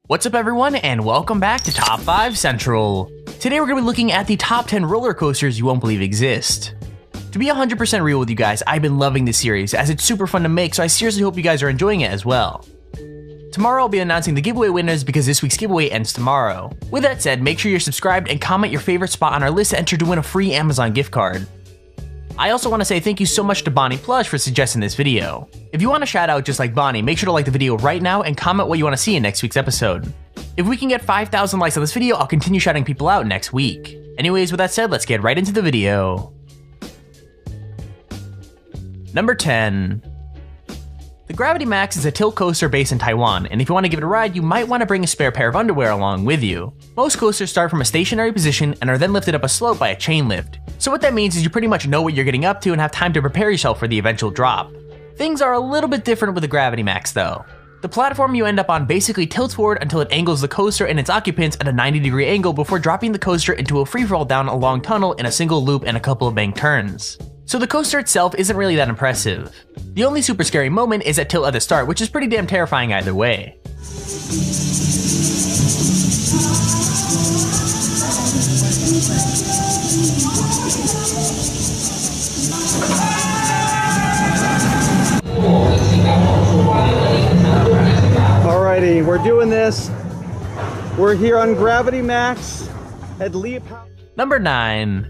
What's up everyone, and welcome back to Top 5 Central. Today we're going to be looking at the top 10 roller coasters you won't believe exist. To be 100% real with you guys, I've been loving this series as it's super fun to make, so I seriously hope you guys are enjoying it as well. Tomorrow I'll be announcing the giveaway winners because this week's giveaway ends tomorrow. With that said, make sure you're subscribed and comment your favorite spot on our list to enter to win a free Amazon gift card. I also want to say thank you so much to Bonnie Plush for suggesting this video. If you want a shout out just like Bonnie, make sure to like the video right now and comment what you want to see in next week's episode. If we can get 5,000 likes on this video, I'll continue shouting people out next week. Anyways, with that said, let's get right into the video. Number 10. The Gravity Max is a tilt coaster based in Taiwan, and if you want to give it a ride, you might want to bring a spare pair of underwear along with you. Most coasters start from a stationary position and are then lifted up a slope by a chain lift. So what that means is you pretty much know what you're getting up to and have time to prepare yourself for the eventual drop. Things are a little bit different with the Gravity Max though. The platform you end up on basically tilts forward until it angles the coaster and its occupants at a 90-degree angle before dropping the coaster into a freefall down a long tunnel in a single loop and a couple of bank turns. So the coaster itself isn't really that impressive. The only super scary moment is at tilt at the start, which is pretty damn terrifying either way. Alrighty, we're doing this. We're here on Gravity Max at Leap. Number 9.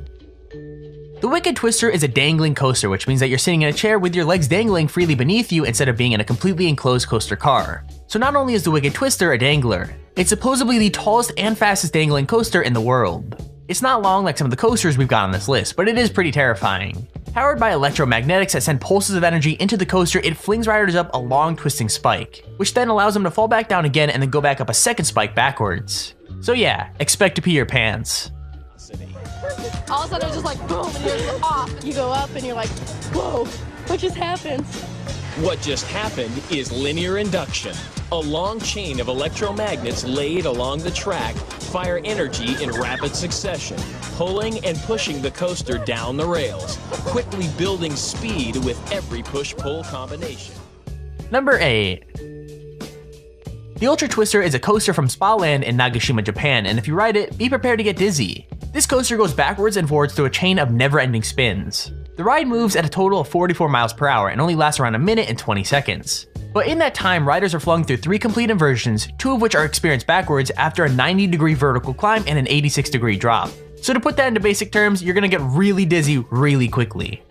The Wicked Twister is a dangling coaster, which means that you're sitting in a chair with your legs dangling freely beneath you instead of being in a completely enclosed coaster car. So not only is the Wicked Twister a dangler, it's supposedly the tallest and fastest dangling coaster in the world. It's not long like some of the coasters we've got on this list, but it is pretty terrifying. Powered by electromagnetics that send pulses of energy into the coaster, it flings riders up a long twisting spike, which then allows them to fall back down again and then go back up a second spike backwards. So yeah, expect to pee your pants. All of a sudden it's just like boom and you're off. You go up and you're like, whoa, what just happened? What just happened is linear induction. A long chain of electromagnets laid along the track fire energy in rapid succession, pulling and pushing the coaster down the rails, quickly building speed with every push-pull combination. Number 8. The Ultra Twister is a coaster from Spa Land in Nagashima, Japan, and if you ride it, be prepared to get dizzy. This coaster goes backwards and forwards through a chain of never-ending spins. The ride moves at a total of 44 miles per hour and only lasts around a minute and 20 seconds. But in that time, riders are flung through 3 complete inversions, 2 of which are experienced backwards after a 90-degree vertical climb and an 86-degree drop. So to put that into basic terms, you're gonna get really dizzy really quickly.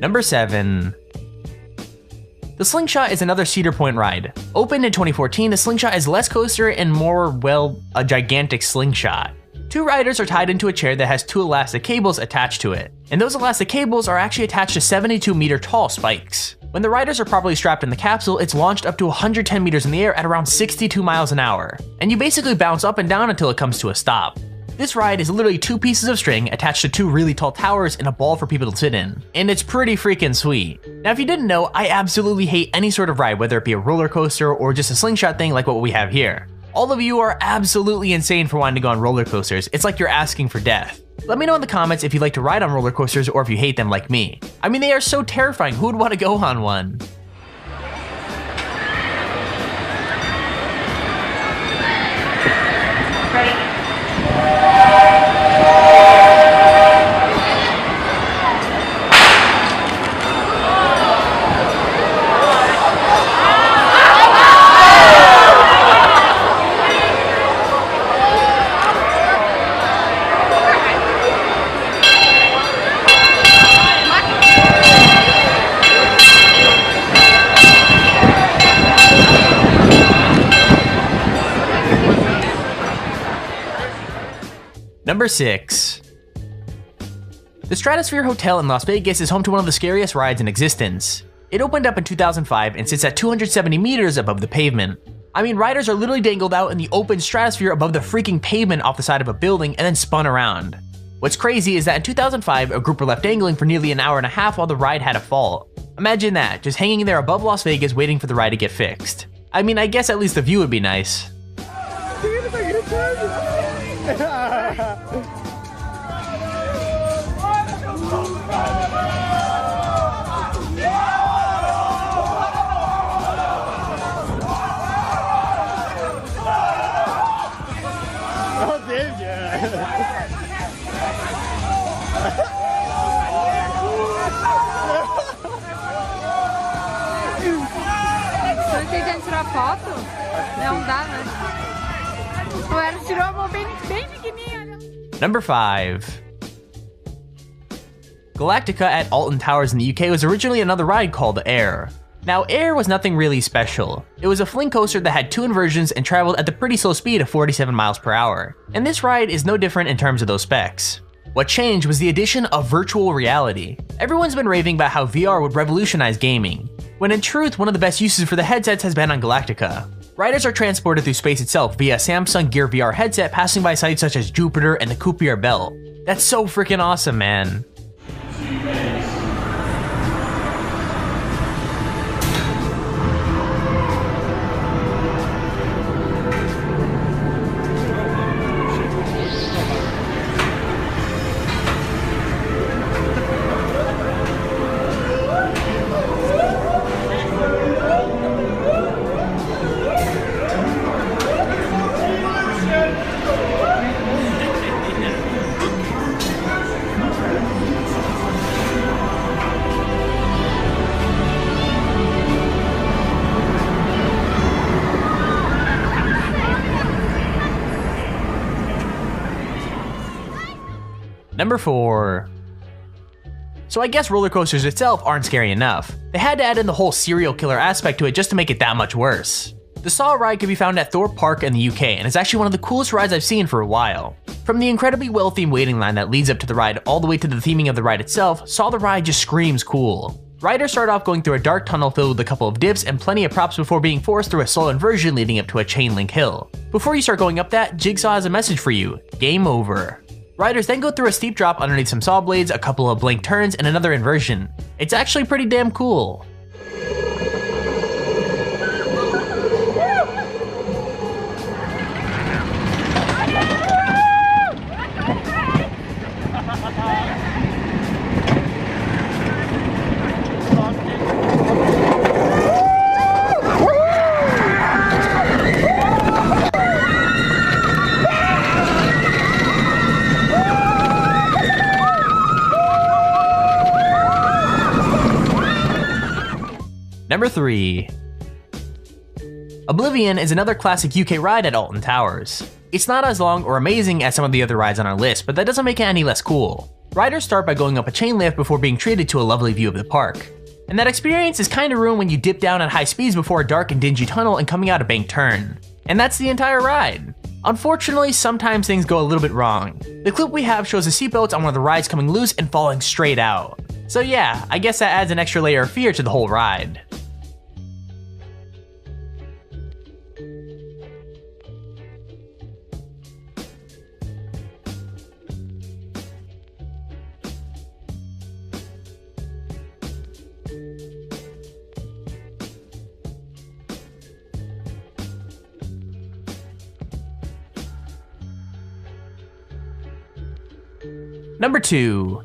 Number 7. The Slingshot is another Cedar Point ride. Opened in 2014, the Slingshot is less coaster and more, well, a gigantic slingshot. 2 riders are tied into a chair that has 2 elastic cables attached to it, and those elastic cables are actually attached to 72-meter tall spikes. When the riders are properly strapped in the capsule, it's launched up to 110 meters in the air at around 62 miles an hour, and you basically bounce up and down until it comes to a stop. This ride is literally 2 pieces of string attached to 2 really tall towers and a ball for people to sit in, and it's pretty freaking sweet. Now if you didn't know, I absolutely hate any sort of ride, whether it be a roller coaster or just a slingshot thing like what we have here. All of you are absolutely insane for wanting to go on roller coasters. It's like you're asking for death. Let me know in the comments if you like to ride on roller coasters or if you hate them like me. I mean, they are so terrifying, who would want to go on one? Number 6. The Stratosphere Hotel in Las Vegas is home to one of the scariest rides in existence. It opened up in 2005 and sits at 270 meters above the pavement. I mean, riders are literally dangled out in the open stratosphere above the freaking pavement off the side of a building and then spun around. What's crazy is that in 2005, a group were left dangling for nearly an hour and a half while the ride had a fault. Imagine that, just hanging there above Las Vegas waiting for the ride to get fixed. I mean, I guess at least the view would be nice. Tô tentando tirar foto? Não dá, né? O Eros tirou a mão bem pequenininha. Number 5. Galactica at Alton Towers in the UK was originally another ride called Air. Now, Air was nothing really special. It was a fling coaster that had 2 inversions and traveled at the pretty slow speed of 47 miles per hour. And this ride is no different in terms of those specs. What changed was the addition of virtual reality. Everyone's been raving about how VR would revolutionize gaming, when in truth, one of the best uses for the headsets has been on Galactica. Riders are transported through space itself via a Samsung Gear VR headset, passing by sites such as Jupiter and the Kuiper Belt. That's so freaking awesome, man. Number 4. So I guess roller coasters itself aren't scary enough. They had to add in the whole serial killer aspect to it just to make it that much worse. The Saw ride can be found at Thorpe Park in the UK and is actually one of the coolest rides I've seen for a while. From the incredibly well-themed waiting line that leads up to the ride all the way to the theming of the ride itself, Saw the ride just screams cool. Riders start off going through a dark tunnel filled with a couple of dips and plenty of props before being forced through a slow inversion leading up to a chain link hill. Before you start going up that, Jigsaw has a message for you: game over. Riders then go through a steep drop underneath some saw blades, a couple of blank turns, and another inversion. It's actually pretty damn cool. Number 3. Oblivion is another classic UK ride at Alton Towers. It's not as long or amazing as some of the other rides on our list, but that doesn't make it any less cool. Riders start by going up a chain lift before being treated to a lovely view of the park. And that experience is kinda ruined when you dip down at high speeds before a dark and dingy tunnel and coming out a banked turn. And that's the entire ride. Unfortunately, sometimes things go a little bit wrong. The clip we have shows the seatbelts on one of the rides coming loose and falling straight out. So yeah, I guess that adds an extra layer of fear to the whole ride. Number 2.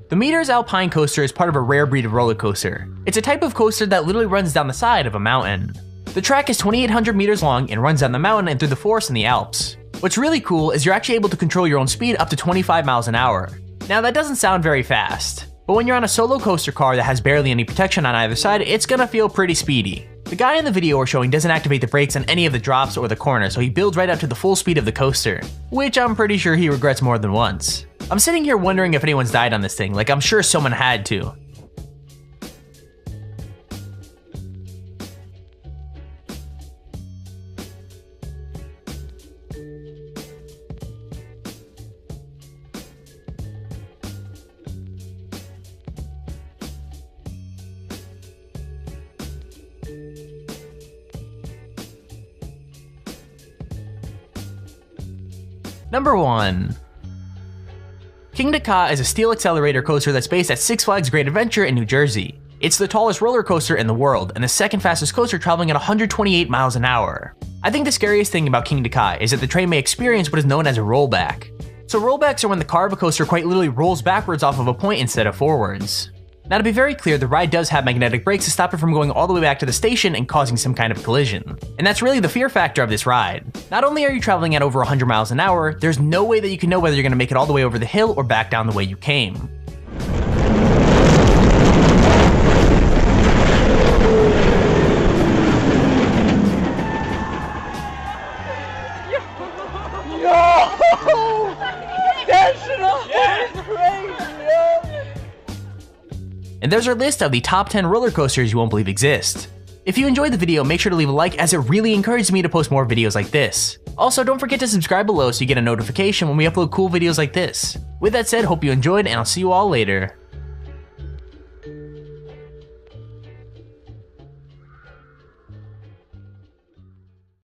The Meters Alpine Coaster is part of a rare breed of roller coaster. It's a type of coaster that literally runs down the side of a mountain. The track is 2,800 meters long and runs down the mountain and through the forest in the Alps. What's really cool is you're actually able to control your own speed up to 25 miles an hour. Now that doesn't sound very fast, but when you're on a solo coaster car that has barely any protection on either side, it's gonna feel pretty speedy. The guy in the video we're showing doesn't activate the brakes on any of the drops or the corners, so he builds right up to the full speed of the coaster, which I'm pretty sure he regrets more than once. I'm sitting here wondering if anyone's died on this thing, like I'm sure someone had to. Number 1. Kingda Ka is a steel accelerator coaster that's based at Six Flags Great Adventure in New Jersey. It's the tallest roller coaster in the world and the second fastest coaster, traveling at 128 miles an hour. I think the scariest thing about Kingda Ka is that the train may experience what is known as a rollback. So rollbacks are when the car of a coaster quite literally rolls backwards off of a point instead of forwards. Now, to be very clear, the ride does have magnetic brakes to stop it from going all the way back to the station and causing some kind of collision. And that's really the fear factor of this ride. Not only are you traveling at over 100 miles an hour, there's no way that you can know whether you're going to make it all the way over the hill or back down the way you came. And there's our list of the top 10 roller coasters you won't believe exist. If you enjoyed the video, make sure to leave a like, as it really encourages me to post more videos like this. Also, don't forget to subscribe below so you get a notification when we upload cool videos like this. With that said, hope you enjoyed, and I'll see you all later.